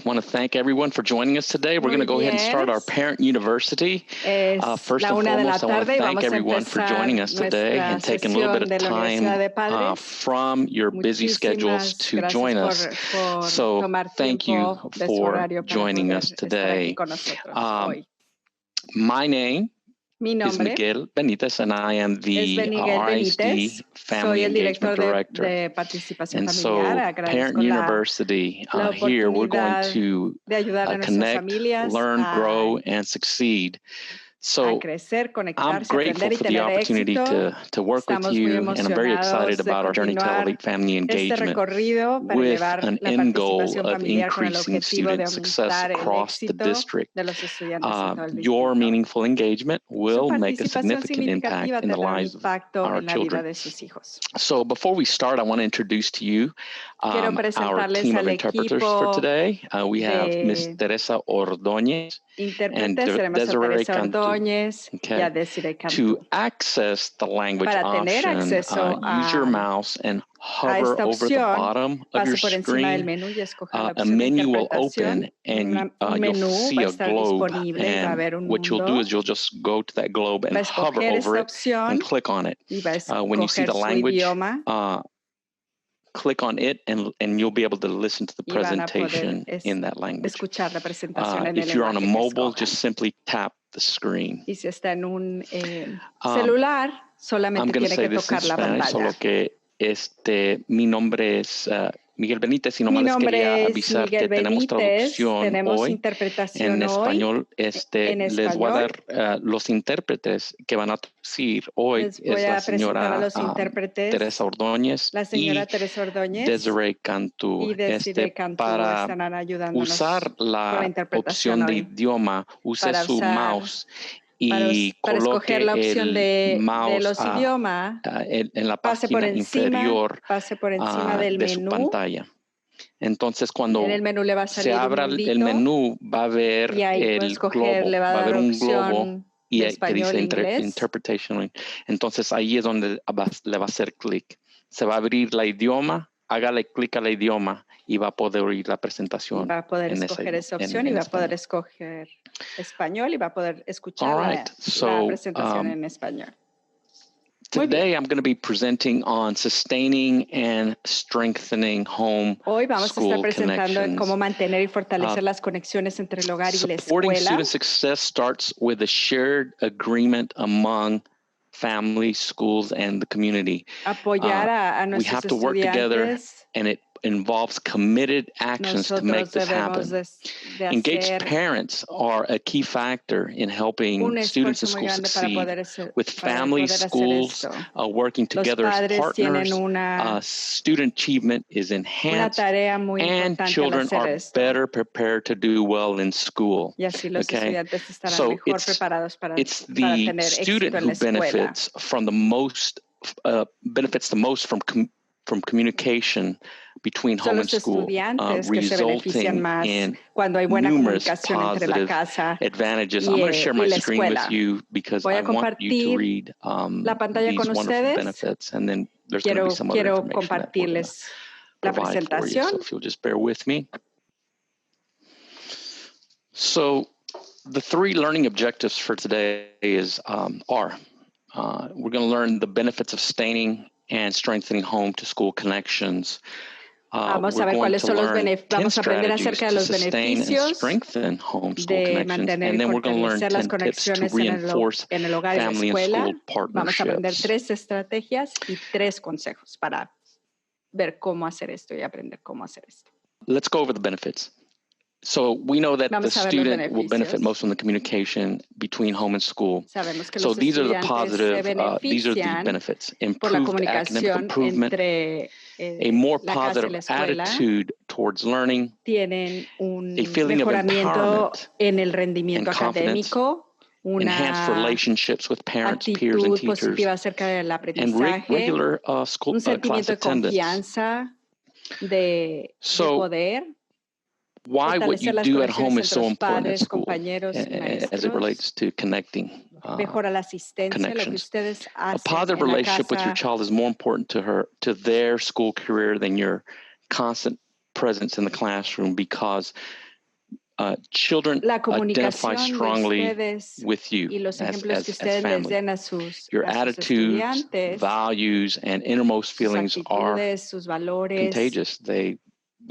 want to thank everyone for joining us today. We're going to go ahead and start our Parent University. First and foremost, I want to thank everyone for joining us today and taking a little bit of time from your busy schedules to join us. So thank you for joining us today. My name is Miguel Benitez, and I am the RISD Family Engagement Director. And so, Parent University, here we're going to connect, learn, grow, and succeed. So I'm grateful for the opportunity to work with you, and I'm very excited about our journey to elevate family engagement with an end goal of increasing student success across the district. Your meaningful engagement will make a significant impact in the lives of our children. So before we start, I want to introduce to you our team of interpreters for today. We have Ms. Teresa Ordóñez and Desiree Cantu. Okay. To access the language option, use your mouse and hover over the bottom of your screen. A menu will open and you'll see a globe. And what you'll do is you'll just go to that globe and hover over it and click on it. When you see the language, click on it and you'll be able to listen to the presentation in that language. If you're on a mobile, just simply tap the screen. Y si está en un celular, solamente tiene que tocar la pantalla. Solo que mi nombre es Miguel Benítez, y nomás les quería avisar que tenemos traducción hoy en español. Les voy a dar los intérpretes que van a traducir hoy. Es la señora Teresa Ordóñez y Desiree Cantu. Para usar la opción de idioma, use su mouse y coloque el mouse en la página inferior de su pantalla. Entonces, cuando se abra el menú, va a haber el globo, va a haber un globo y que dice Interpretation. Entonces, ahí es donde le va a hacer clic. Se va a abrir la idioma, hágale clic al idioma y va a poder oír la presentación. Va a poder escoger esa opción y va a poder escoger español y va a poder escuchar la presentación en español. Today I'm going to be presenting on sustaining and strengthening home Hoy vamos a estar presentando en cómo mantener y fortalecer las conexiones entre el hogar y la escuela. Supporting student success starts with a shared agreement among families, schools, and the community. Apoyar a nuestros we have to work together, and it involves committed actions to make this happen. Engaged parents are a key factor in helping students and schools succeed. With families, schools working together as partners, student achievement is enhanced, and children are better prepared to do well in school. Okay? So it's the student who benefits from the most from communication between home and school, resulting in numerous positive advantages. I'm going to share my screen with you because I want you to read these wonderful benefits, and then there's going to be some other information that we're going to provide for you. So if you'll just bear with me. So the three learning objectives for today are we're going to learn the benefits of sustaining and strengthening home-to-school connections. Vamos a ver cuáles son los vamos a aprender acerca de los beneficios de mantener y fortalecer las conexiones en el hogar y la escuela. Vamos a aprender 3 estrategias y 3 consejos para ver cómo hacer esto y aprender cómo hacer esto. Let's go over the benefits. So we know that the student will benefit most from the communication between home and school. So these are the positive, these are the benefits. Improved academic improvement, a more positive attitude towards learning, a feeling of empowerment and confidence, enhanced relationships with parents, peers, and teachers, and regular school class attendance. Why what you do at home is so important at school as it relates to connecting connections. A positive relationship with your child is more important to their school career than your constant presence in the classroom, because children la identify comunicación de strongly ustedes with you y los as ejemplos que ustedes les family. den a sus Your attitudes, estudiantes, values, and innermost sus feelings are actitudes, sus valores, contagious. They,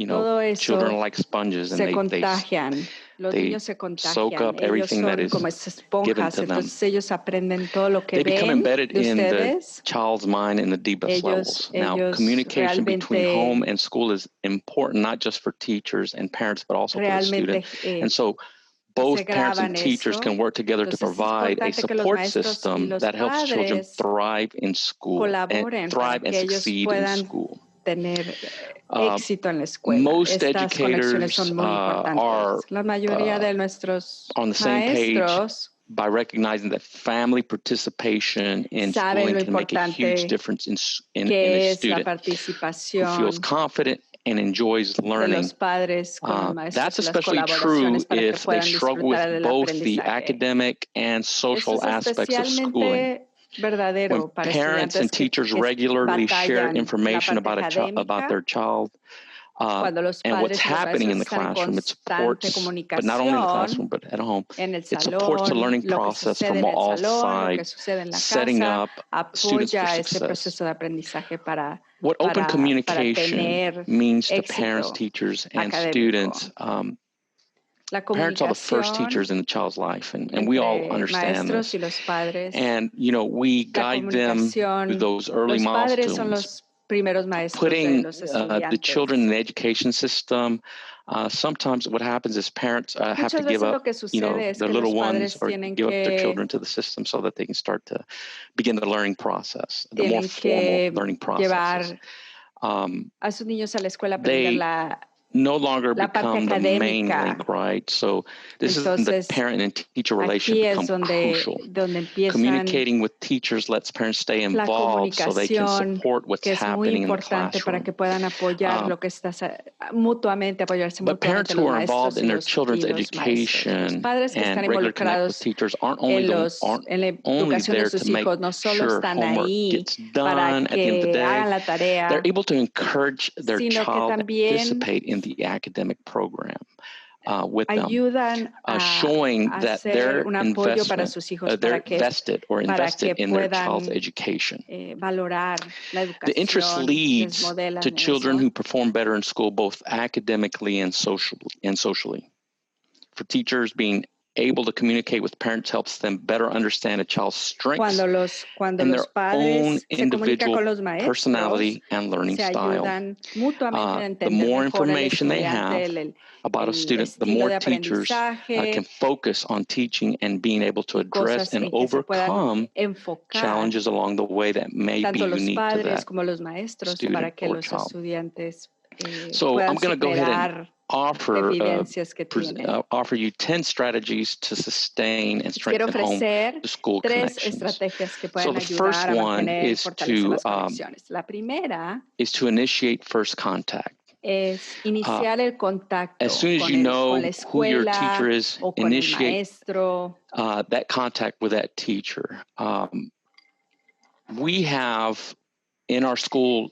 todo children eso are like sponges, and se contagian. Los niños se soak up contagian. Ellos everything that son is como given esponjas. to them. Entonces ellos aprenden todo lo que They become ven embedded de in the ustedes. child's mind in the deepest levels. Now, communication between home and school is important, not just for teachers and parents, but also for the student. And so both parents and teachers can work together to provide a support system that helps children thrive in school and thrive and succeed in school. Tener éxito en la escuela. Most Estas conexiones educators son muy importantes. are La mayoría de nuestros on the same page maestros by recognizing that family participation in schooling can make a huge difference in a student who feels confident and enjoys learning. That's especially true if they struggle with both the academic and social aspects of schooling. When parents and teachers regularly share information about their child and what's happening in the classroom, it supports, but not only in the classroom, but at home, it supports the learning process from all sides, setting up students for success. What open communication means to parents, teachers, and students, parents are the first teachers in the child's life, and we all understand this. And, we guide them through those early milestones. Putting the children in the education system, sometimes what happens is parents have to give up, their little ones, or give up their children to the system so that they can start to begin the learning process, the more formal learning processes. They no longer become the main link, right? So this is the parent and teacher relationship becomes crucial. Communicating with teachers lets parents stay involved so they can support what's happening in the classroom. But parents who are involved in their children's education and regularly connect with teachers aren't only there to make sure homework gets done at the end of the day. They're able to encourage their child to participate in the academic program with them, showing that they're invested in their child's education. The interest leads to children who perform better in school, both academically and socially. For teachers, being able to communicate with parents helps them better understand a child's strengths and their own individual personality and learning style. The more information they have about a student, the more teachers can focus on teaching and being able to address and overcome challenges along the way that may be unique to that student or child. So I'm going to go ahead and offer you 10 strategies to sustain and strengthen home-to-school connections. So the first one is to initiate first contact. As soon as you know who your teacher is, initiate that contact with that teacher. We have in our school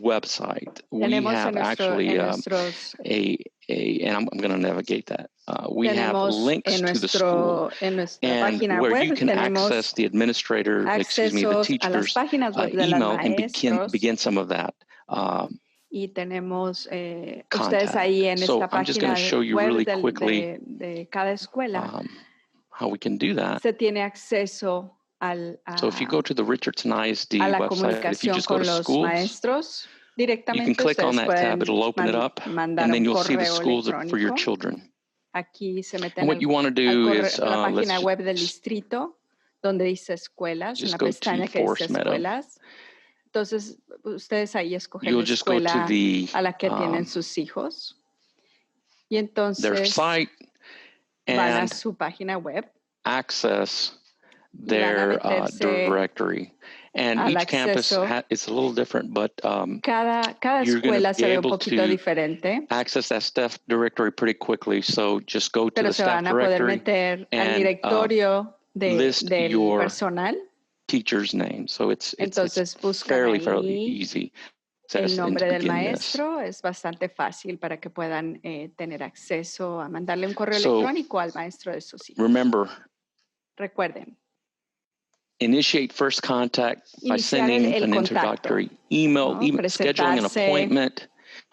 website, we have actually and I'm going to navigate that. We have links to the school and where you can access the the teacher's email and begin some of that contact. So I'm just going to show you really quickly how we can do that. So if you go to the Richardson ISD website, if you just go to schools, you can click on that tab, it'll open it up, and then you'll see the schools for your children. And what you want to do is, let's just go to Forest Meadow. You'll just go to their site and access their directory. And each campus is a little different, but you're going to be able to access that staff directory pretty quickly. So just go to the staff directory and list your teacher's name. So it's fairly easy. el nombre del maestro, es bastante fácil para que puedan tener acceso a mandarle un correo electrónico al maestro de sus hijos. Remember, recuerden, initiate first contact by sending an introductory email, ¿no? even scheduling an appointment,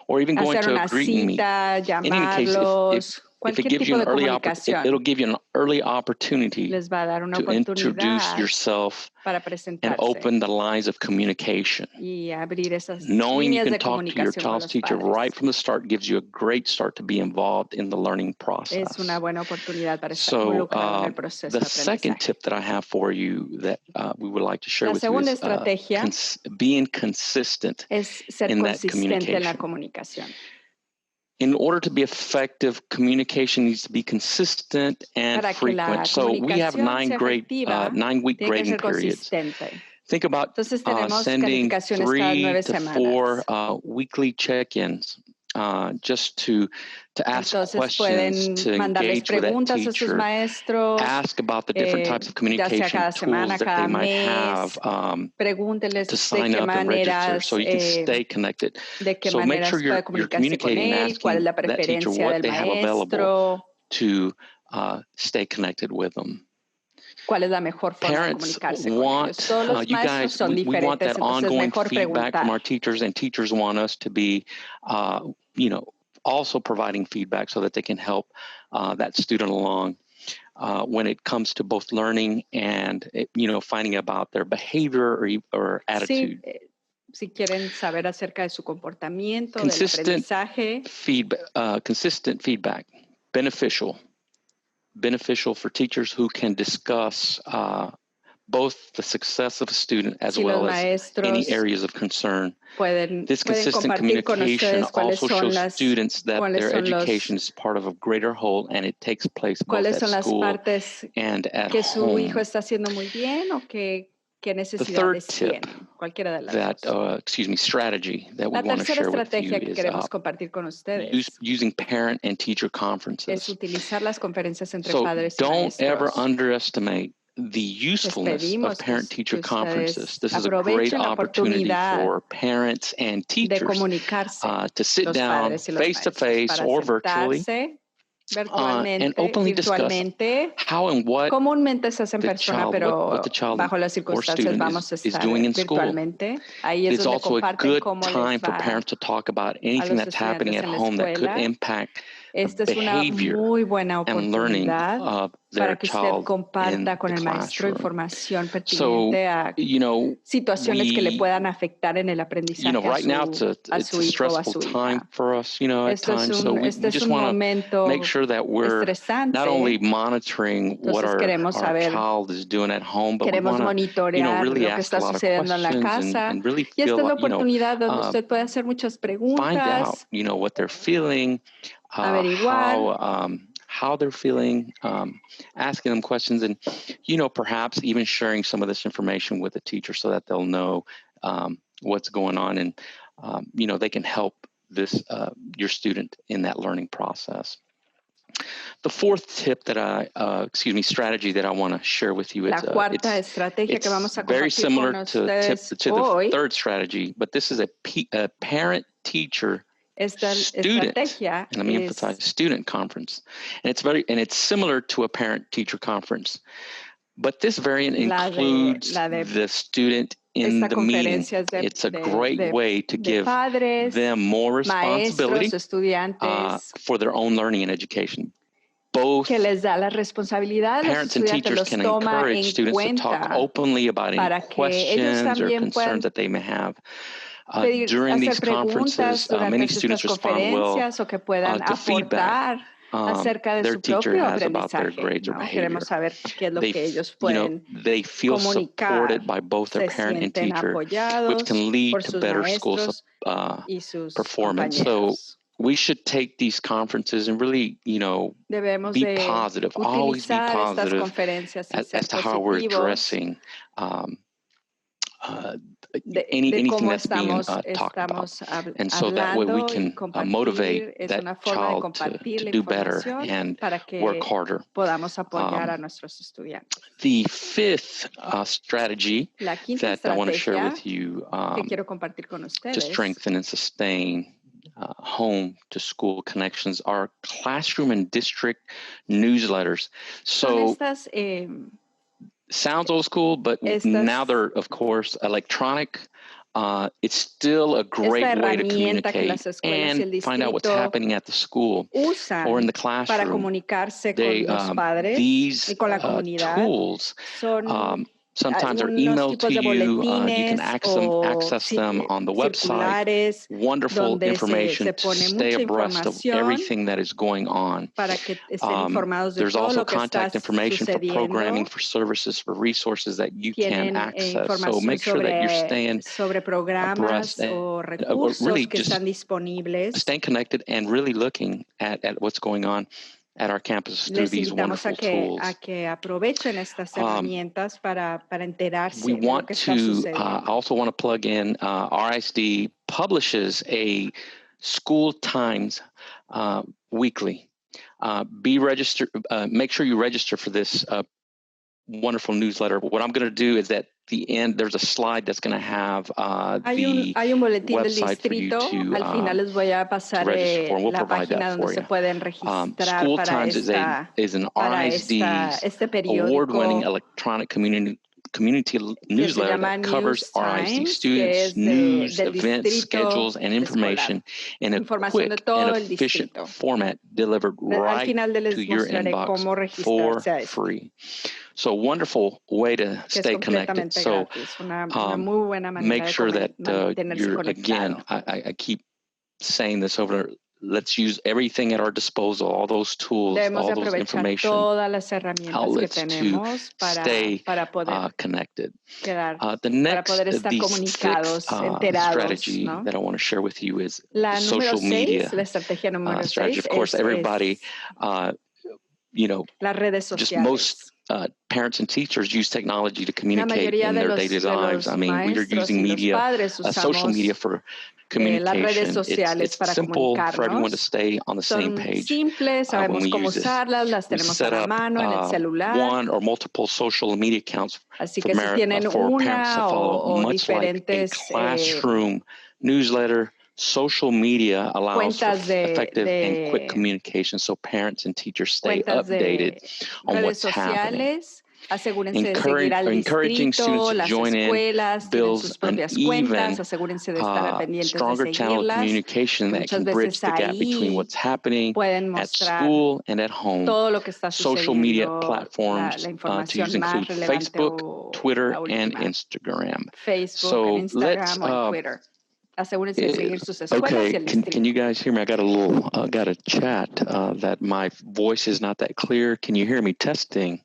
or even going to a greeting meet. In any case, if it gives you an early opportunity, it'll give you an early opportunity les va a dar una to introduce oportunidad yourself para and presentarse open the lines of communication. y abrir esas Knowing you líneas can de talk to your comunicación con child's los teacher padres. right from the start gives you a great start to be involved in the learning process. Es una buena oportunidad para estar involucrado en el proceso the de aprendizaje. second tip that I have for you that we would like to share La with you segunda is estrategia being consistent es ser in that consistente en la communication. comunicación. In order to be effective, communication needs to be consistent and Para que la frequent. So we have comunicación sea 9-week tiene que grading ser periods. consistente. Think about Entonces tenemos sending calificaciones cada 9 3 to 4 semanas. weekly check-ins just to ask Entonces questions, to pueden mandarles engage with that preguntas a sus teacher, maestros, ask about the different types of ya sea communication cada semana, tools that cada they might mes, have pregúnteles to de sign qué up and register maneras, so you can stay connected. de qué So make maneras sure puede you're comunicarse con communicating and él, cuál es asking la that teacher preferencia what del they have available maestro, to stay connected with them. cuál es la mejor forma Parents de comunicarse con ellos. Todos los you maestros guys, son we want diferentes, that entonces es ongoing mejor feedback from preguntar. our teachers, and teachers want us to be, also providing feedback so that they can help that student along when it comes to both learning and, finding about their behavior or attitude. Sí, si quieren saber acerca de su comportamiento, del aprendizaje. Consistent feedback, beneficial for teachers who can discuss both the success of a student as well as any areas of concern. This consistent communication also shows students that their education is part of a greater whole and it takes place both at school and at que su home. hijo está haciendo muy bien o qué necesidades tienen, cualquiera de las dos. Strategy that we want to share with you que queremos compartir con ustedes using parent and teacher conferences. Es utilizar las conferencias entre So padres y don't maestros. ever underestimate the usefulness of parent-teacher conferences. This is a great opportunity for parents and teachers to sit down face-to-face or virtually and openly discuss how and what comúnmente se hace en the persona, child, pero what the child bajo las or circunstancias student vamos a is estar doing in school. virtualmente. Ahí es It's donde also a comparten good cómo time les for va parents to talk about a anything los that's happening estudiantes at en la home that could escuela. impact Esta es una behavior muy buena and learning oportunidad of para their que usted child in comparta con the el maestro classroom. información So, pertinente a situaciones que le puedan afectar en el aprendizaje right now it's a hijo o a stressful su time hija. for us, at times. So we just want to make sure that we're not only monitoring what our child is doing at home, but we want to, monitorear really lo que ask a está lot of sucediendo en la questions casa. and really Y esta feel es la like, oportunidad donde usted puede hacer muchas find out, preguntas, what they're feeling, averiguar, how they're feeling, asking them questions, and, perhaps even sharing some of this information with the teacher so that they'll know what's going on and, they can help your student in that learning process. The fourth tip that strategy that I want to share with you is it's very similar to the third strategy, but this is a parent-teacher student, and let me emphasize student conference, and it's similar to a parent-teacher conference, but this variant includes the student in the meeting. It's a great way to give them more responsibility for their own learning and education. Both parents and teachers can encourage students to talk openly about any questions or concerns that they may have. During these conferences, many students respond well to feedback their teacher has about their grades or behavior. They feel supported by both their parent and teacher, which can lead to better school performance. So we should take these conferences and really, be positive, always be positive as to how we're addressing anything that's being talked about. And so that way we can motivate that child to do better and work harder. The fifth strategy that I want to share with you to strengthen and sustain home to school connections are classroom and district newsletters. So sounds old school, but now they're, of course, electronic. It's still a great way to communicate and find out what's happening at the school or in the classroom. These tools sometimes are emailed to you. You can access them on the website. Wonderful information to stay abreast of everything that is going on. There's also contact information for programming, for services, for resources that you can access. So make sure that you're staying abreast and really just staying connected and really looking at what's going on at our campuses through these wonderful tools. We want to, I also want to plug in, RISD publishes a school times weekly. Be registered, make sure you register for this wonderful newsletter. What I'm going to do is at the end, there's a slide that's going to have the website for you to register for, and we'll provide that for you. School Times is an RISD's award-winning electronic community newsletter that covers RISD students, news, events, schedules, and information in a quick and efficient format delivered right to your inbox for free. So wonderful way to stay connected. So make sure that you're, again, I keep saying this over, let's use everything at our disposal, all those tools, all those information outlets to stay connected. The sixth strategy that I want to share with you is social media strategy. Of course, everybody, just most parents and teachers use technology to communicate in their daily lives. I mean, we are using media, social media for communication. It's simple for everyone to stay on the same page when we use this. We set up one or multiple social media accounts for parents to follow, much like a classroom newsletter. Social media allows for effective and quick communication so parents and teachers stay updated on what's happening. Encouraging students to join in builds an even stronger channel of communication that can bridge the gap between what's happening at school and at home. Social media platforms to use include Facebook, Twitter, and Instagram. So let's okay, can you guys hear me? I got a chat that my voice is not that clear. Can you hear me? Testing.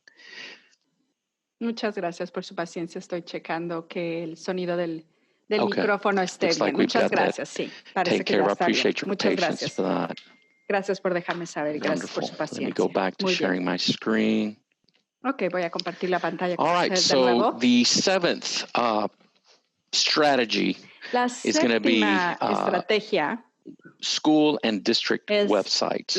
Muchas gracias por su paciencia. Estoy checando que el sonido del micrófono esté bien. Muchas gracias. Sí, parece que ya está bien. Muchas gracias. Gracias por dejarme saber. Gracias por su paciencia. Let me go back to sharing my screen. Okay, voy a compartir la pantalla con ustedes de nuevo. All right, so the seventh strategy is going to be estrategia, school and district websites.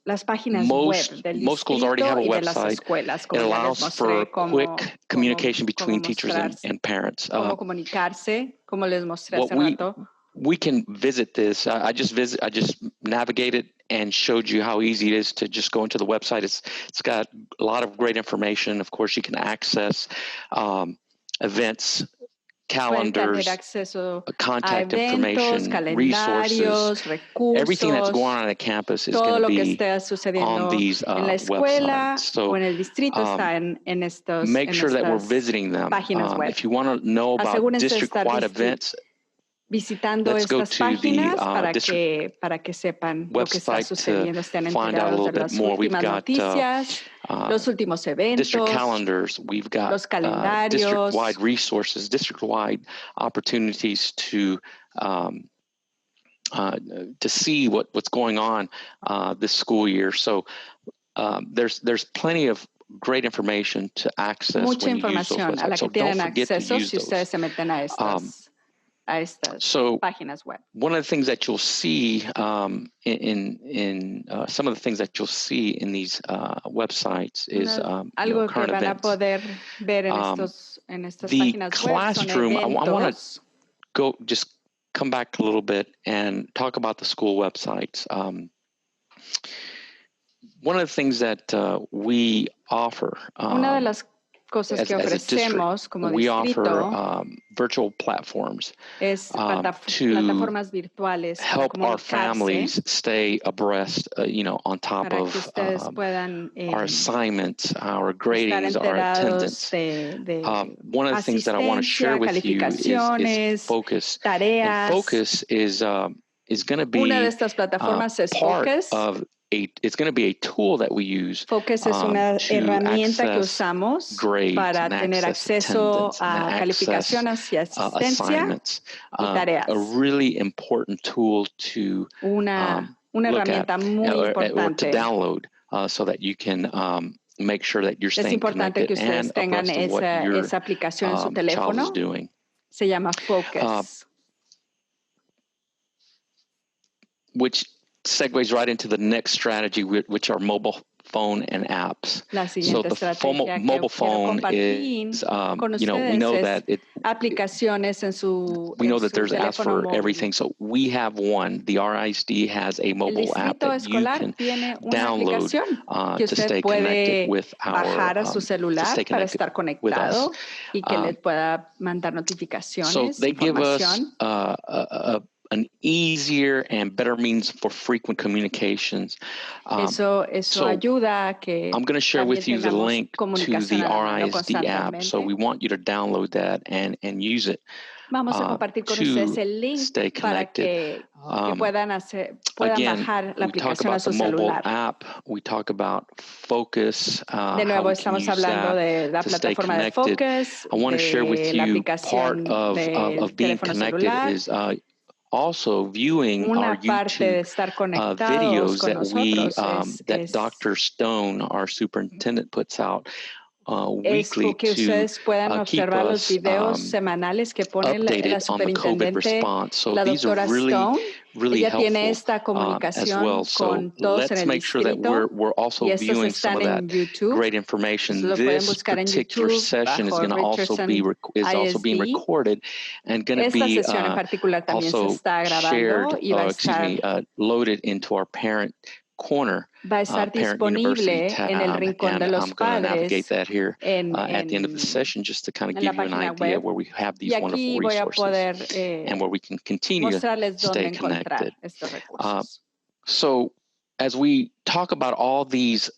Las páginas web del most schools already have a website. Escuelas, it allows for quick communication between teachers and parents. Cómo comunicarse, como les mostré hace rato. We can visit this. I just navigated and showed you how easy it is to just go into the website. It's got a lot of great information. Of course, you can access events, calendars, contact information, resources, everything that's going on at campus is going to be on these websites. So make sure that we're visiting them. If you want to know about district-wide events, visitando estas páginas para que sepan lo que está sucediendo, estén enterados de las últimas noticias, los últimos eventos, district calendars. We've got los calendarios, district-wide resources, district-wide opportunities to see what's going on this school year. So there's plenty of great information to access mucha when you use those información a la websites. que So tienen don't forget to acceso use si ustedes se meten a estas so páginas web. one of the things that you'll see in some of the things that you'll see in these websites is algo que current van a events. poder ver en estas The páginas web son classroom, I want eventos. to just come back a little bit and talk about the school websites. One of the things that we offer Una de las cosas que ofrecemos como distrito virtual platforms plataformas virtuales to help our families stay abreast, on top of our assignments, our gradings, our attendance. One of the things that I want to share with you is Focus. Tareas. And Focus is going to be una de estas plataformas es Focus. It's going to be a tool that we use Focus es una herramienta que usamos para tener acceso a calificaciones y asistencia y tareas. A really important tool to una herramienta muy importante or to download so that you can make sure that you're staying connected que ustedes tengan esa aplicación en su teléfono. Se llama Focus. Which segues right into the next strategy, which are mobile phone and apps. La siguiente estrategia mobile phone is, we know that aplicaciones en su we know that there's apps for móvil. everything. So we have one. The RISD has a mobile app that you can download to stay connected with bajar a su celular para estar conectado y que le pueda mandar notificaciones. So they give us an easier and better means for frequent communications. Eso ayuda a que I'm going to share with you the link to the RISD app. So we want you to download that and use it. Vamos a compartir con ustedes el link para que puedan bajar la aplicación a su celular. App, we talk about Focus. De nuevo, estamos hablando de la plataforma de Focus. I want to share with you part of being connected is also viewing our YouTube videos that Dr. Stone, our superintendent, puts out weekly que ustedes puedan observar los videos semanales que pone la superintendente, la doctora Stone. Ella tiene esta comunicación con todos en el distrito y estos están en YouTube. Great information. Lo pueden buscar en YouTube session is going to also being recorded and going to be sesión en particular también se está grabando y va a estar loaded into our parent corner. Va a estar disponible en el rincón de los padres. Navigate that here at the end of the session, just to kind of give you an idea where we have these wonderful resources and where we can continue to stay connected. So as we talk about all these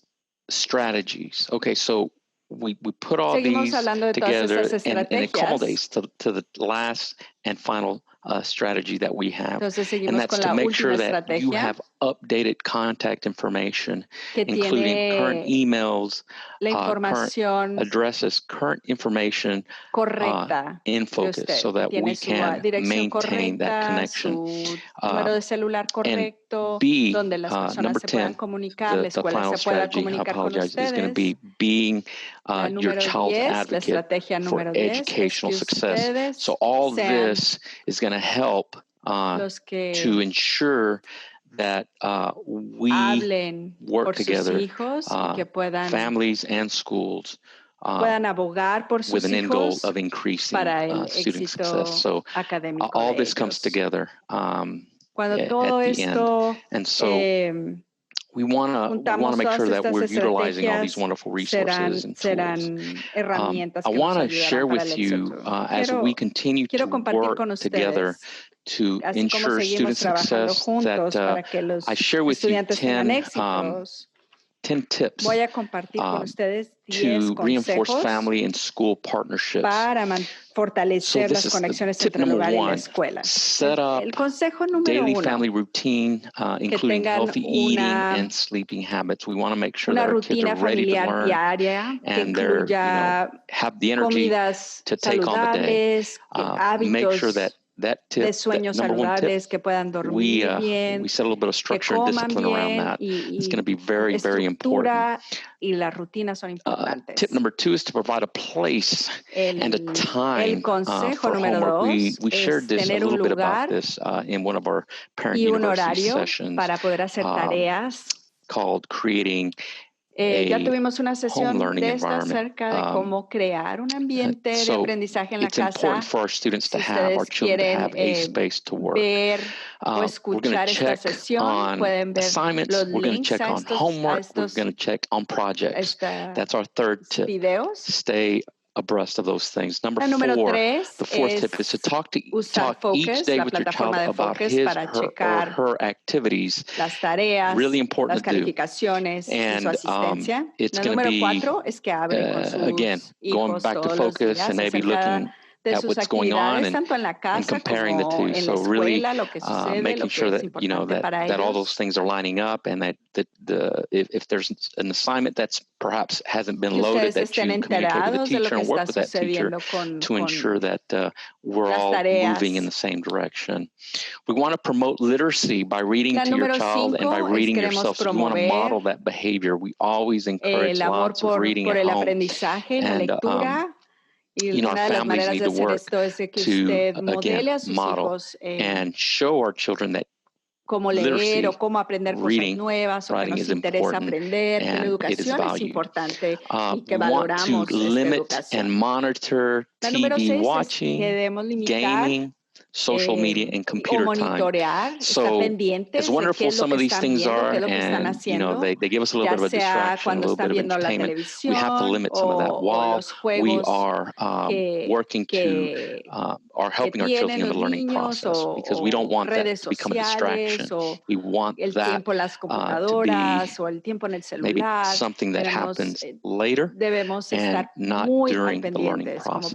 strategies, okay, so we put all these together and it culminates to the last and final strategy that we have, and that's to make sure that you have updated contact information, including current emails, current addresses, current information in Focus, so that we can maintain that connection. Número de celular correcto, donde las personas se puedan comunicar, la escuela se pueda comunicar con ustedes. Is going to be being your child's advocate for educational success. So all this is going to help to ensure that we work together, families and schools, puedan abogar por sus with an end goal of increasing student success. So all this comes together Cuando todo at the end. And so we want to make sure that we're utilizing all these wonderful resources and tools. I want to share with you as we continue to work together to ensure student success that I share with you 10 tips to reinforce family and school partnerships. Para fortalecer las conexiones entre el hogar y la escuela. Set up daily family routine, including healthy eating and sleeping habits. We want to make sure that our kids are ready to learn and they're, have the energy to take on the day. Make sure that de sueños saludables, que puedan dormir bien, we set a little bit of structure que and discipline around bien that. It's going to be very, very estructura important. Y las rutinas son importantes. Tip number 2 is to provide a place and a time for homework. We shared this a little bit about this in one of our parent university sessions para poder hacer tareas. Called creating ya tuvimos una sesión de esta acerca de cómo crear un ambiente de aprendizaje en la casa. It's important for our students to have, our children to have a space to work. Ver o escuchar esta sesión, pueden ver assignments, los we're going to check on links homework, we're going to check on projects. That's our third tip. Videos. Stay abreast of those things. Number 4, the fourth tip is to talk each day with your child about his or her activities. Las tareas, really important las calificaciones, and su asistencia. It's going to be, 4 es que hablen con sus again, going back to focus and maybe looking de at sus what's going on tanto en la casa and comparing the two. En So la escuela, really lo que sucede, making sure that, you know, that all those things are lining up, and that if there's an assignment that's perhaps hasn't been loaded, that you communicate with the teacher and work with that teacher to ensure that we're all moving in the same direction. We want to promote literacy by reading to your child and by reading yourself. So we want to model that behavior. We always encourage lots of reading at home. And, you know, our families need to work to, again, model and show our children that cómo leer o cómo aprender cosas nuevas o que nos interesa aprender, que la educación es importante y que valoramos esta educación. And monitor TV watching, gaming, social media, and computer time. So as wonderful some of these things are, and you know, they give us a little bit of a distraction, a little bit of entertainment, we have to limit some of that while we are working to, are helping our children in the learning process, because we don't want that to become a distraction. We want that to be maybe something that happens later and not during the learning process.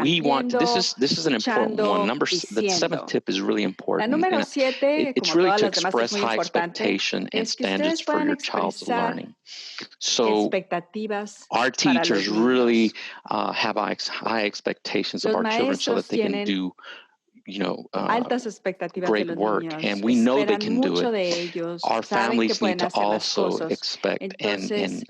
We want, this is an important one. The 7th tip is really important. It's really to express high expectation and standards for your child's learning. So our teachers really have high expectations of our children so that they can do, you know, great work, and we know they can do it. Our families need to also expect and give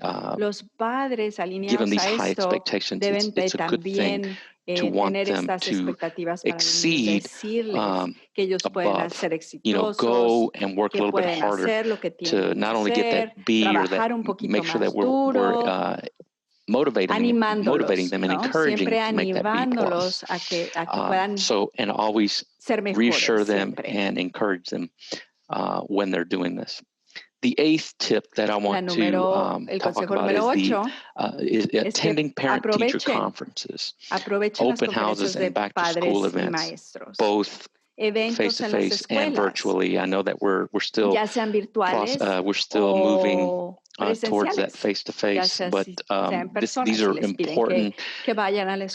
them these high expectations. It's a good thing to want them to exceed above, you know, go and work a little bit harder to not only get that B or that, make sure that we're motivating them and encouraging them to make that B plus. So, and always reassure them and encourage them when they're doing this. The 8th tip that I want to talk about is attending parent-teacher conferences, open houses, and back-to-school events, both face-to-face and virtually. I know that we're still moving towards that face-to-face, but these are important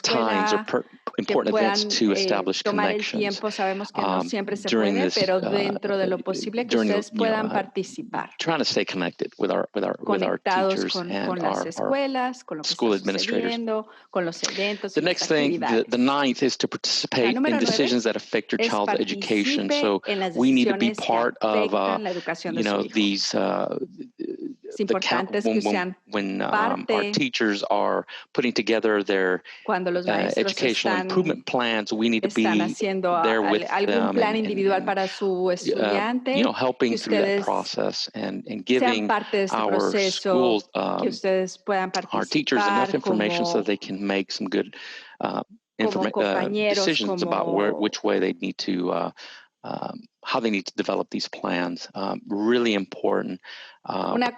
times or important events to establish connections during this, trying to stay connected with our teachers and our school administrators. The next thing, the 9th, is to participate in decisions that affect your child's education. So we need to be part of, you know, these when our teachers are putting together their educational improvement plans, we need to be there with them and you know, helping through that process and giving our schools, our teachers enough information so they can make some good decisions about which way they need to how they need to develop these plans. Really important. When it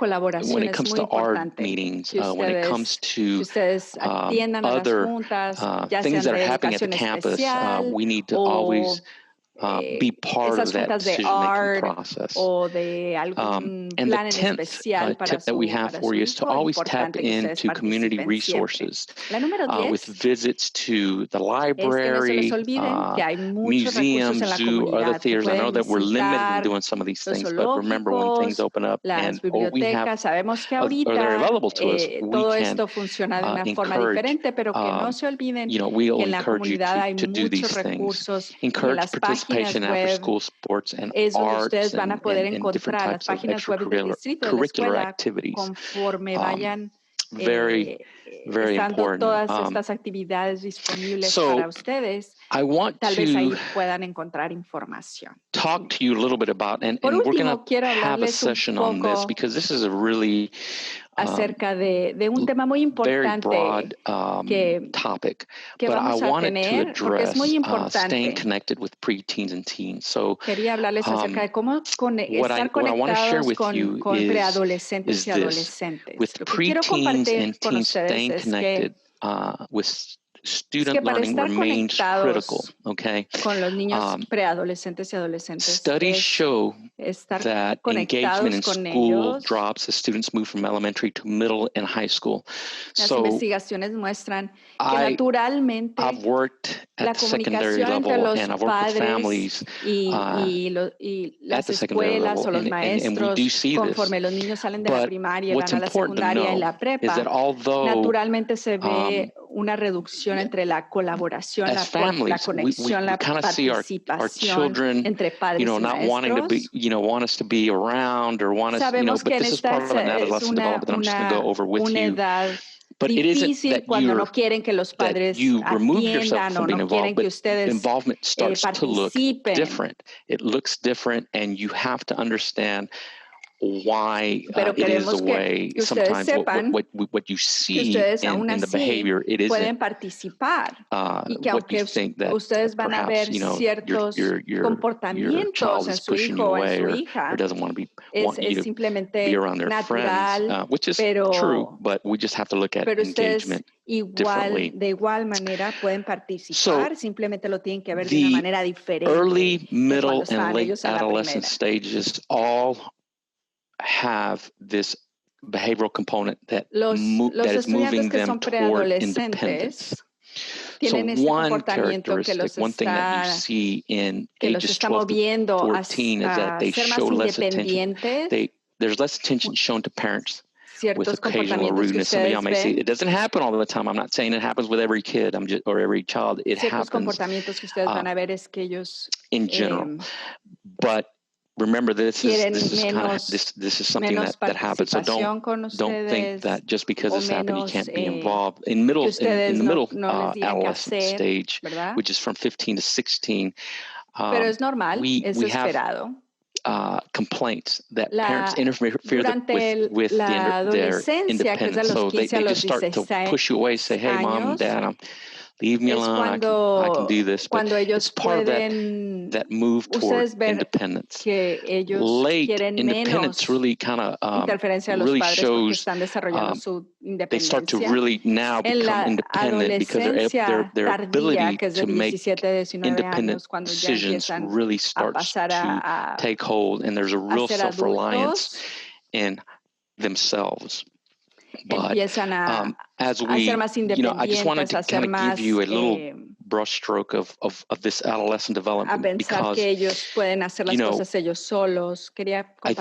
comes to our meetings, when it comes to other things that are happening at the campus, we need to always be part of that decision-making process. O de algún plan en especial para tip that we have for you is to always tap into community resources with visits to the library, museums, zoo, other theaters. I know that we're limited in doing some of these things, but remember when things open up and we have, or they're available to us, we can we'll encourage you to do these things. Encourage participation in after-school sports and arts and different types of extracurricular activities. Very, very important. Todas estas actividades disponibles para ustedes, I want tal vez ahí to puedan encontrar información. talk to you a little bit about, and we're going to have a session on this because this is a really acerca de un tema muy importante, very broad topic, but I wanted to address staying connected with preteens and teens. So quería hablarles acerca de cómo estar conectados con preadolescentes y adolescentes. With preteens and teens, staying connected with student learning remains critical, okay? Con los niños preadolescentes y adolescentes. Studies show that engagement in school drops as students move from elementary to middle and high school. Las investigaciones muestran que naturalmente I've worked at the secondary level and I've worked with families y las escuelas o los maestros conforme los niños salen de la primaria y van a la secundaria y la prepa, naturalmente se ve una reducción entre la colaboración, la conexión, la participación entre padres y maestros. Sabemos que esta es una edad difícil cuando no quieren que los padres atiendan o no quieren que ustedes participen. It looks different and you have to understand why Pero it is the que way sometimes what you see in the behavior, it pueden participar y que aunque ustedes van a ver ciertos comportamientos en su hijo o en su hija, es simplemente natural, true, but we just have to look at engagement differently. De igual manera pueden participar, simplemente lo tienen que ver de una manera diferente. Early, middle, and late adolescent stages all have this behavioral component that is moving them toward independence. So one characteristic, one thing that you see in ages 12 to 14 is that they show less attention. There's less attention shown to parents with occasional rudeness. Some of y'all may say it doesn't happen all the time. I'm not saying it happens with every kid or every child. It happens in general. But remember, this is something that happens. So don't think that just because it's happened, you can't be involved. In the middle adolescent stage, ¿verdad? Which is from 15 to 16, Pero es normal, we esperado. Have complaints that parents interfere with their independence. So they just start to push you away, say, hey, mom and dad, leave me alone. I can do this. But it's part of that move toward independence. Late independence really kind of really shows they start to really now become independent because their ability to make independent decisions really starts to take hold, and there's a real self-reliance in themselves. But as we, I just wanted to kind of give you a little brushstroke of this adolescent development because, I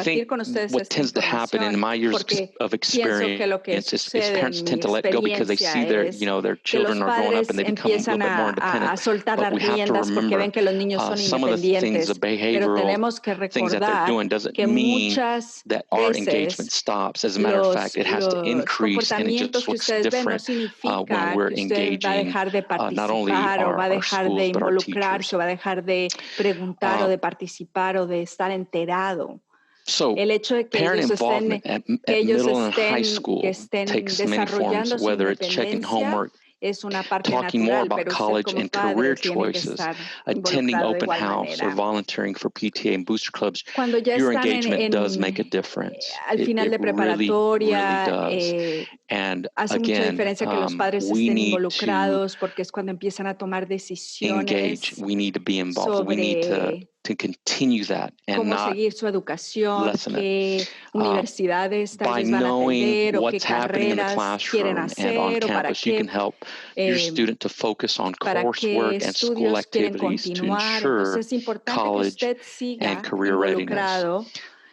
think what tends to happen in my years of experience is parents tend to let go because they see their children are growing up and they become a little bit more independent. But we have to remember some of the things, the behavioral things that they're doing doesn't mean that our engagement stops. As a matter of fact, it has to increase, and it just looks different when we're engaging not only our schools, but our teachers. O va a dejar de preguntar o de participar o de estar enterado. So, parent involvement at middle and high school takes many forms, whether it's checking homework, es una parte talking more natural, about pero usted college como and career padre tiene que choices, estar attending involucrado de open igual house, or manera. volunteering for PTA and booster clubs. Cuando ya Your están engagement does make a difference. al final It de preparatoria, really does. And hace mucha again, diferencia que los padres we estén need to involucrados porque es cuando empiezan a tomar engage. decisiones We need to be involved. We need to continue that and cómo not seguir su educación, lessen it. qué universidades tal By vez van a knowing atender o qué what's happening in the carreras quieren classroom and on hacer o para campus, you can qué, help your student to focus on para qué coursework and school estudios quieren activities to continuar. ensure Entonces es importante que college usted and siga career readiness. involucrado,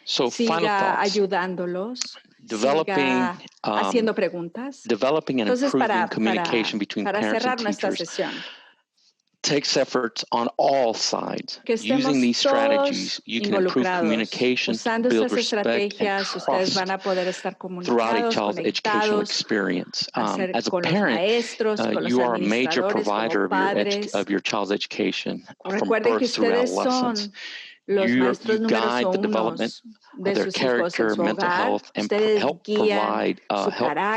So, final siga thoughts. ayudándolos, Developing, siga haciendo preguntas. developing and Entonces, improving communication between para parents cerrar and nuestra teachers sesión, takes efforts on all sides. que Using these estemos strategies, todos you can improve involucrados. communication, Usando build estas respect and estrategias, ustedes van trust a poder estar throughout a comunicados, child's educational conectados, experience. As a con los parent, maestros, con los you are a major administradores, provider como of padres. of your child's education from Recuerden que birth through ustedes adolescence. son los You maestros números guide the development de of their sus hijos en character, su mental hogar. health, and Ustedes help guían provide, su help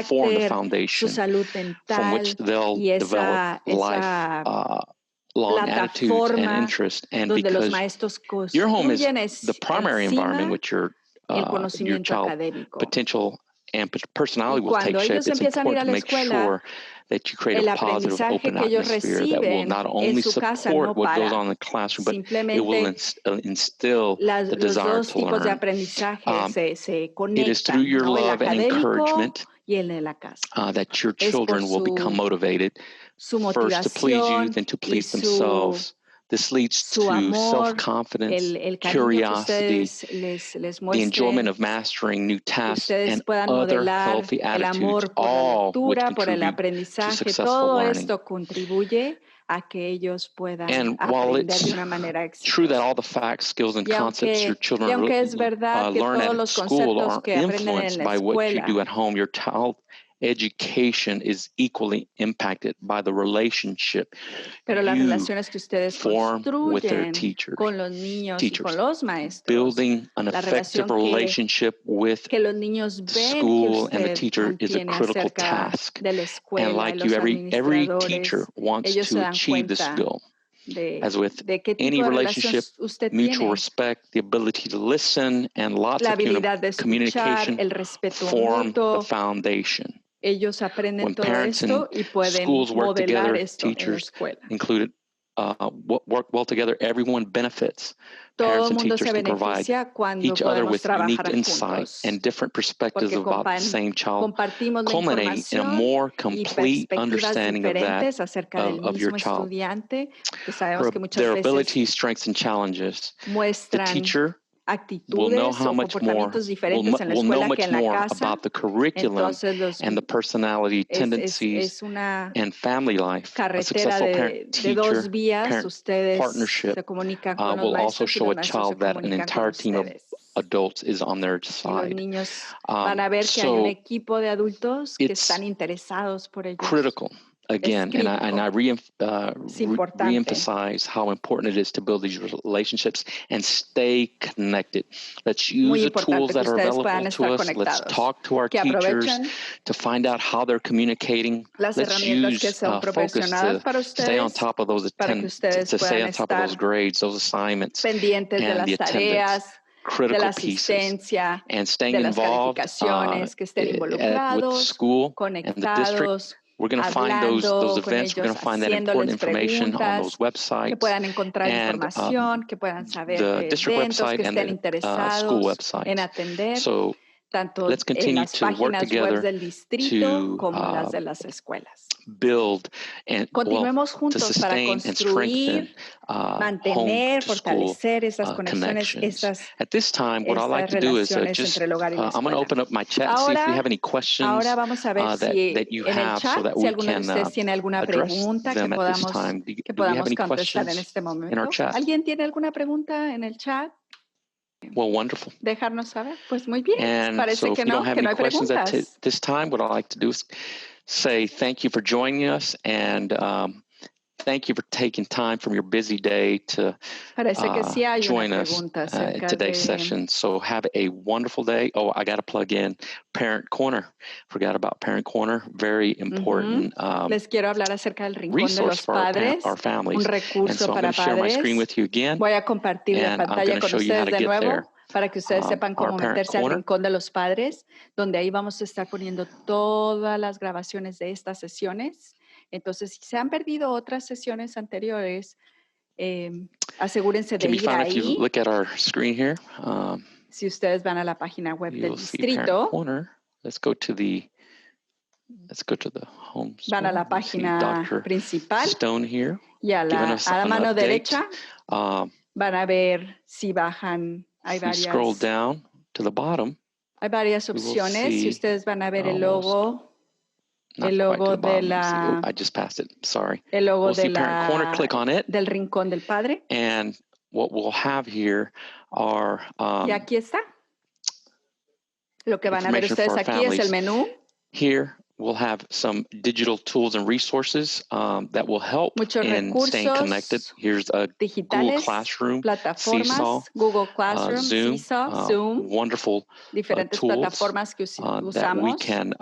form the carácter, su foundation salud from which mental they'll y develop esa long attitudes and plataforma interest. And donde los because maestros your home is construyen the primary environment encima which your conocimiento child académico. potential and Y personality will take cuando shape, ellos it's empiezan a ir important a to la make escuela, sure that you create el a positive, aprendizaje open que ellos atmosphere that will reciben not en only su casa support no what goes on para. in the classroom, but it will Simplemente instill the los desire dos to tipos de learn. aprendizaje se It is through conectan, your ¿no? El love and académico encouragement y el de la casa. that your Es por children will become motivated, su first to please you, motivación then to y please themselves. This leads su to amor, self-confidence, el cariño que curiosity, ustedes les the enjoyment muestren, of mastering new tasks, ustedes and puedan other modelar healthy el attitudes, amor por la all which lectura, por el contribute to aprendizaje. successful Todo learning. esto contribuye a que ellos puedan And while aprender it's de una manera true that exitosa. all the facts, skills, and Y concepts your children aunque es verdad que learn todos at los school conceptos are que aprenden en influenced la by what you do escuela, at home, your child education is equally impacted by the relationship pero las you relaciones que ustedes form with their construyen teachers. con los niños y con los maestros, Building an la effective relación relationship with que los niños the ven que school and the usted teacher is a mantiene critical acerca task. de la And escuela y like you, los every teacher administradores, wants ellos se to dan achieve this cuenta goal. As with de qué any tipo de relationship, relación usted mutual tiene. respect, the ability to listen, and lots La of habilidad de escuchar, communication el respeto form the mutuo. foundation. Ellos aprenden When todo parents and esto y pueden schools work modelar together, esto en la teachers escuela. included work well together, everyone benefits. Todo Parents el and mundo teachers se can provide beneficia cuando each other podemos with unique trabajar insight juntos, and different perspectives porque about the same child, compartimos la culminating in a información more y complete perspectivas understanding of that diferentes acerca del of your mismo child. estudiante, que sabemos que muchas Their veces abilities, strengths, and challenges. The muestran teacher will know actitudes how o much more, comportamientos diferentes en la will know escuela que much en la more casa. about the curriculum Entonces and the personality, tendencies, es una and family life. A carretera successful de parent-teacher dos vías. parent Ustedes partnership se comunican con los will also maestros y show los a maestros se child that an comunican con entire team of ustedes. adults is on their Y los side. niños van a ver que hay un equipo de adultos que están interesados por ellos. Critical. Again, and I re-emphasize how important it is to build these relationships and stay connected. Let's use the tools that are available to us. Let's talk to our teachers to find out how they're communicating. Let's use focus to stay on top of those attendance, to stay on top of those grades, those assignments, and the attendance. Critical pieces, and staying involved with the school and the district. We're going to find those events. We're going to find that important information on those websites, que puedan encontrar información, que puedan saber the district eventos, website que estén and the school interesados en website. atender So tanto let's en continue las to work páginas web together del distrito to como las de las escuelas. build and Continuemos to juntos para sustain and strengthen construir, mantener, fortalecer esas conexiones, esas At this time, what I'd like to do is just entre el hogar y la I'm going to escuela. open up my chat and see if we have any questions Ahora vamos a ver si that you en el have, chat, so that si we alguno de can ustedes tiene alguna address pregunta que them at this podamos, time. Do we have any contestar en questions este in our momento. chat? ¿Alguien tiene alguna pregunta en el chat? Well, wonderful. Dejarnos saber. Pues muy bien. And Parece so if que we don't have no any hay questions at preguntas. this time, what I'd like to do is say thank you for joining us, and thank you for taking time from your busy day to join us at today's session. So have a wonderful day. Oh, I got to plug in Parent Corner. Forgot about Parent Corner. Very important Les quiero hablar acerca del Rincón de los resource for Padres, our families. un And recurso so I'm para going to share my padres. screen with you again. Voy a compartir la And I'm pantalla going to con show you how ustedes to de get nuevo there. para que ustedes sepan cómo meterse al Rincón de los Padres, donde ahí vamos a estar poniendo todas las grabaciones de estas sesiones. Entonces, si se han perdido otras sesiones anteriores, asegúrense de ir ahí. If you look at our screen here, si ustedes van a la página web del distrito, let's go to the home. Van a la página principal Stone here, y a la mano derecha van a ver si bajan. Hay scroll down to the bottom. Hay varias opciones. Si ustedes van a ver el logo. El logo de la. I just passed it. Sorry. El logo de Parent Corner. Click on it. Del Rincón del Padre. And what we'll have here are. Y aquí está. Lo que van a ver ustedes aquí es el menú. Here we'll have some digital tools and resources that will help in staying connected. Here's a Google Classroom, plataformas, Google Classroom, Zoom, Seesaw, Zoom, wonderful diferentes tools plataformas que usamos. That we can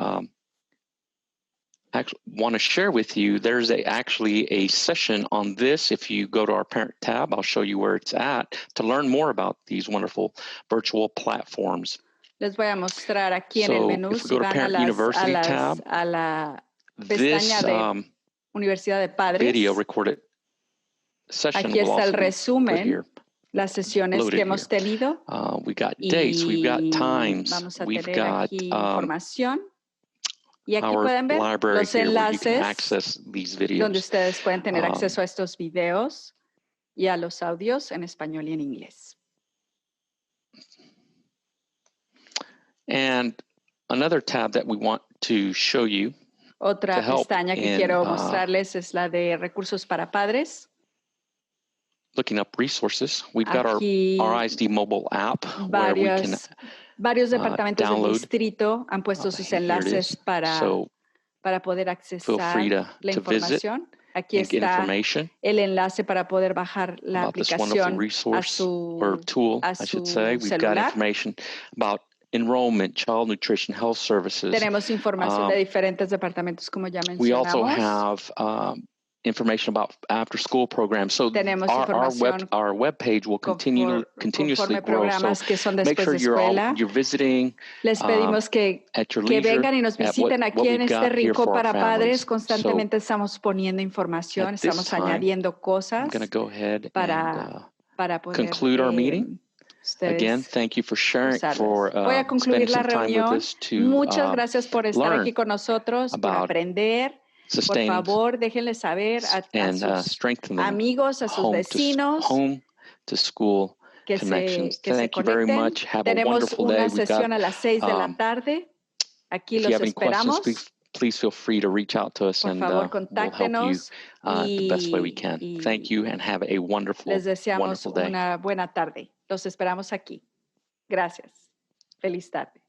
actually want to share with you. There's actually a session on this. If you go to our parent tab, I'll show you where it's at to learn more about these wonderful virtual platforms. Les voy a mostrar aquí en el menú. Si van a la pestaña de Universidad de Padres. Video recorded session aquí está el resumen, las sesiones que hemos tenido. We got dates, we've got times, vamos a we've tener got aquí información. Y aquí pueden ver los enlaces donde ustedes pueden tener acceso a estos videos y a los audios en español y en inglés. And another tab that we want to show you. Otra pestaña que quiero mostrarles es la de recursos para padres. Looking up resources, we've got our RISD mobile app where we can varios departamentos del distrito han puesto sus enlaces para poder accesar la información. Aquí está el enlace para poder bajar la aplicación a su celular. Enrollment, child nutrition, health services. Tenemos información de diferentes departamentos, como ya mencionamos. We also have information about after-school programs. So our web page will continuously grow. So make sure you're visiting. Les pedimos que vengan y nos visiten aquí en este rincón para padres. Constantemente estamos poniendo información, estamos añadiendo cosas para poder conclude our meeting. Again, thank you for sharing, Voy a concluir la reunión. Muchas gracias por estar aquí con nosotros, por aprender. Por favor, déjenle saber a sus amigos, a sus vecinos que se conecten. Tenemos una sesión a las 6 de la tarde. Aquí los esperamos. Please feel free to reach out to us and we'll help you the best way we can. Thank you and have a wonderful, les deseamos wonderful day. Una buena tarde. Los esperamos aquí. Gracias. Feliz tarde.